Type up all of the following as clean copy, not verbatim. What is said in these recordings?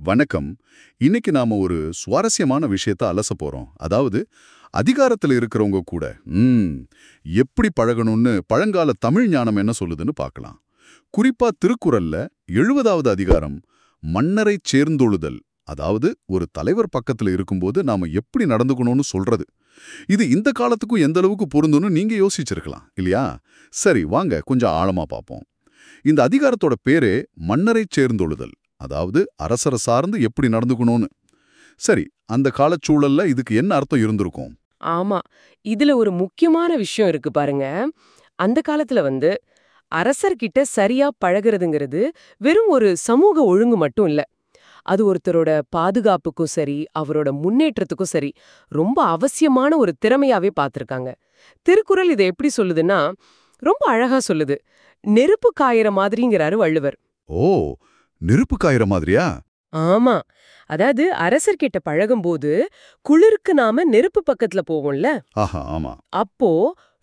வணக்கம். இன்னைக்கு நாம ஒரு சுவாரஸ்யமான விஷயத்த அலச போறோம். அதாவது அதிகாரத்துல இருக்கிறவங்க கூட எப்படி பழகணும்னு பழங்கால தமிழ் ஞானம் என்ன சொல்லுதுன்னு பார்க்கலாம். குறிப்பா திருக்குறள்ல 70வது அதிகாரம் மன்னரைச் சேர்ந்தொழுதல். அதாவது ஒரு தலைவர் பக்கத்துல இருக்கும்போது நாம எப்படி நடந்துக்கணும்னு சொல்றது. இது இந்த காலத்துக்கும் எந்த அளவுக்கு பொருந்தும்னு நீங்க யோசிச்சிருக்கலாம் இல்லையா? சரி, வாங்க கொஞ்சம் ஆழமா பார்ப்போம். இந்த அதிகாரத்தோட பேரே மன்னரைச் சேர்ந்தொழுதல். அதாவது அரசரை சார்ந்து எப்படி நடந்துக்கணும்னு. சரி, அந்த காலச்சூழல்ல இதுக்கு என்ன அர்த்தம் இருந்திருக்கும்? ஆமா. இதுல ஒரு முக்கியமான விஷயம் இருக்கு பாருங்க. அந்த காலத்துல அரசர்கிட்ட சரியா பழகுறதுங்கிறது வெறும் ஒரு சமூக ஒழுங்கு மட்டும் இல்ல. அது ஒருத்தரோட பாதுகாப்புக்கும் சரி, அவரோட முன்னேற்றத்துக்கும் சரி, ரொம்ப அவசியமான ஒரு திறமையாவே பார்த்திருக்காங்க. திருக்குறள் இதை எப்படி சொல்லுதுன்னா, ரொம்ப அழகா சொல்லுது. நெருப்பு காயற மாதிரிங்கிறாரு வள்ளுவர். ஓ, நெருப்பு காயற மாதிரியா? ஆமா. அதாவது அரசர்கிட்ட பழகும்போது, குளிருக்கு நாம நெருப்பு பக்கத்துல போவோம்ல. ஆஹா, ஆமா. அப்போ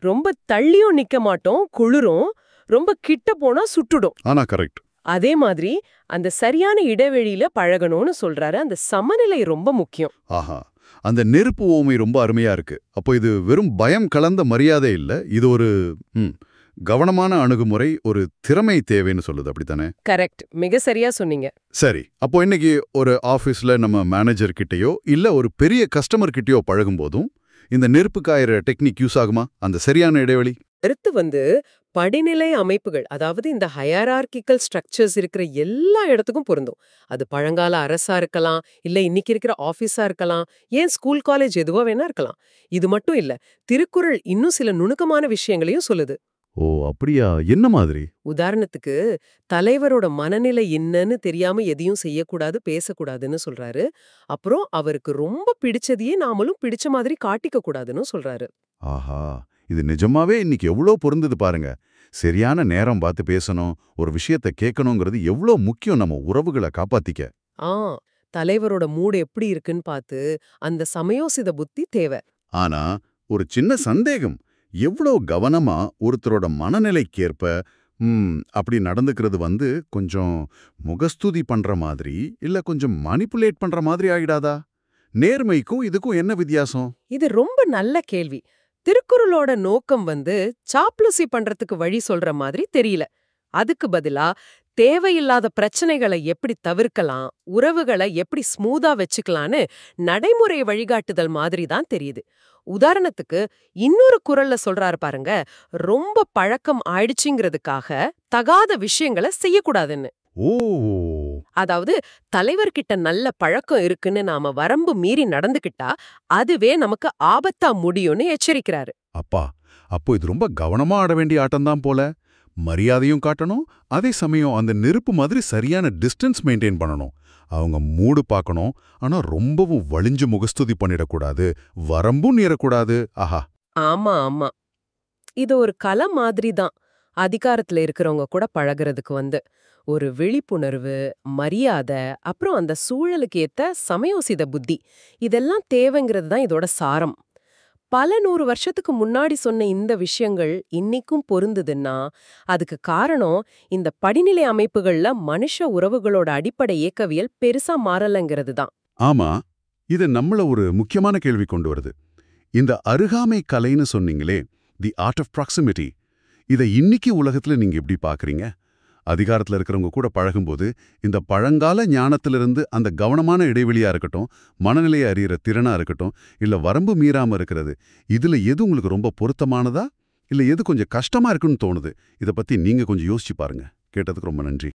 ரொம்ப தள்ளியும் நிக்க மாட்டோம், குளிரும். ரொம்ப கிட்ட போனா சுட்டுடும். ஆனா கரெக்ட். அதே மாதிரி அந்த சரியான இடைவெளியில பழகணும்னு சொல்றாரு. அந்த சமநிலை ரொம்ப முக்கியம். ஆஹா, அந்த நெருப்பு ஓமை ரொம்ப அருமையா இருக்கு. அப்போ இது வெறும் பயம் கலந்த மரியாதை இல்ல, இது ஒரு கவனமான அணுகுமுறை, ஒரு திறமை தேவைன்னு சொல்லுது, அப்படித்தானே? கரெக்ட். மிக சரியா சொன்னீங்க. சரி, அப்போ இன்னைக்கு ஒரு ஆபீஸ்ல நம்ம மேனேஜர் கிட்டயோ இல்ல ஒரு பெரிய கஸ்டமர் கிட்டயோ பழகும் போதும் இந்த நெருப்பு காயற டெக்னிக் யூஸ் ஆகுமா? அந்த சரியான இடைவெளி? அடுத்து படிநிலை அமைப்புகள், அதாவது இந்த ஹையரார்கிக்கல் ஸ்ட்ரக்சர்ஸ் இருக்கிற எல்லா இடத்துக்கும் பொருந்தும். அது பழங்கால அரசா இருக்கலாம், இல்ல இன்னைக்கு இருக்கிற ஆபீஸா இருக்கலாம், ஏன் ஸ்கூல் காலேஜ் எதுவா வேணா இருக்கலாம். இது மட்டும் இல்ல, திருக்குறள் இன்னும் சில நுணுக்கமான விஷயங்களையும் சொல்லுது. ஓ, அப்படியா? என்ன மாதிரி? உதாரணத்துக்கு, தலைவரோட மனநிலை என்னன்னு தெரியாம எதையும் செய்யக்கூடாது, பேசக்கூடாதுன்னு சொல்றாரு. அப்புறம் அவருக்கு ரொம்ப பிடிச்சதையே நாமளும் பிடிச்ச மாதிரி காட்டிக்க கூடாதுன்னு சொல்றாரு. ஆஹா, இது நிஜமாவே இன்னைக்கு எவ்வளோ பொருந்தது பாருங்க. சரியான நேரம் பார்த்து பேசணும், ஒரு விஷயத்த கேட்கணுங்கிறது எவ்வளோ முக்கியம் நம்ம உறவுகளை காப்பாத்திக்க. ஆ தலைவரோட மூடு எப்படி இருக்குன்னு பார்த்து, அந்த சமயோசித புத்தி தேவை. ஆனா ஒரு சின்ன சந்தேகம். எவ்வளோ கவனமா ஒருத்தரோட மனநிலைக்கேற்ப அப்படி நடந்துக்கிறது கொஞ்சம் முகஸ்துதி பண்ற மாதிரி இல்ல கொஞ்சம் மனிப்புலேட் பண்ற மாதிரி ஆயிடாதா? நேர்மைக்கும் இதுக்கும் என்ன வித்தியாசம்? இது ரொம்ப நல்ல கேள்வி. திருக்குறளோட நோக்கம் சாப்லுசி பண்றதுக்கு வழி சொல்ற மாதிரி தெரியல. அதுக்கு பதிலா தேவையில்லாத பிரச்சனைகளை எப்படி தவிர்க்கலாம், உறவுகளை எப்படி ஸ்மூதா வச்சுக்கலான்னு நடைமுறை வழிகாட்டுதல் மாதிரி தான் தெரியுது. உதாரணத்துக்கு இன்னொரு குறள்ல சொல்றாரு பாருங்க, ரொம்ப பழக்கம் ஆயிடுச்சுங்கிறதுக்காக தகாத விஷயங்களை செய்யக்கூடாதுன்னு. ஓ, அதாவது தலைவர்கிட்ட நல்ல பழக்கம் இருக்குன்னு நாம வரம்பு மீறி நடந்துக்கிட்டா அதுவே நமக்கு ஆபத்தா முடியும்னு எச்சரிக்கிறாரு. அப்பா, அப்போ இது ரொம்ப கவனமா ஆட வேண்டிய ஆட்டம்தான் போல. மரியாதையும் காட்டணும், அதே சமயம் அந்த நெருப்பு மாதிரி சரியான டிஸ்டன்ஸ் மெயின்டைன் பண்ணணும். அவங்க மூடு பார்க்கணும், ஆனா ரொம்பவும் வலிஞ்சு முகஸ்துதி பண்ணிடக்கூடாது, வரம்பும் மீறக்கூடாது. ஆஹா. ஆமா ஆமா. இது ஒரு கலை மாதிரி தான். அதிகாரத்துல இருக்கிறவங்க கூட பழகுறதுக்கு ஒரு விழிப்புணர்வு, மரியாதை, அப்புறம் அந்த சூழலுக்கு ஏத்த சமயோசித புத்தி, இதெல்லாம் தேவைங்கிறது தான் இதோட சாரம். பல 100 வருஷத்துக்கு முன்னாடி சொன்ன இந்த விஷயங்கள் இன்னிக்கும் பொருந்துதுன்னா, அதுக்கு காரணம் இந்த படிநிலை அமைப்புகள்ல மனுஷ உறவுகளோட அடிப்படை இயக்கவியல் பெருசா மாறலங்கிறது தான். ஆமா, இது நம்மள ஒரு முக்கியமான கேள்வி கொண்டு வருது. இந்த அருகாமை கலைன்னு சொன்னீங்களே, தி ஆர்ட் ஆஃப் ப்ராக்சிமிட்டி, இதை இன்னைக்கு உலகத்துல நீங்க எப்படி பார்க்கறீங்க? அதிகாரத்துல இருக்கிறவங்க கூட பழகும்போது இந்த பழங்கால ஞானத்திலிருந்து அந்த கவனமான இடைவெளியா இருக்கட்டும், மனநிலையை அறியிற திறனா இருக்கட்டும், இல்ல வரம்பு மீறாம இருக்கிறது, இதுல எது உங்களுக்கு ரொம்ப பொருத்தமானதா இல்ல எது கொஞ்சம் கஷ்டமா இருக்குன்னு தோணுது? இதை பத்தி நீங்க கொஞ்சம் யோசிச்சு பாருங்க. கேட்டதுக்கு ரொம்ப நன்றி.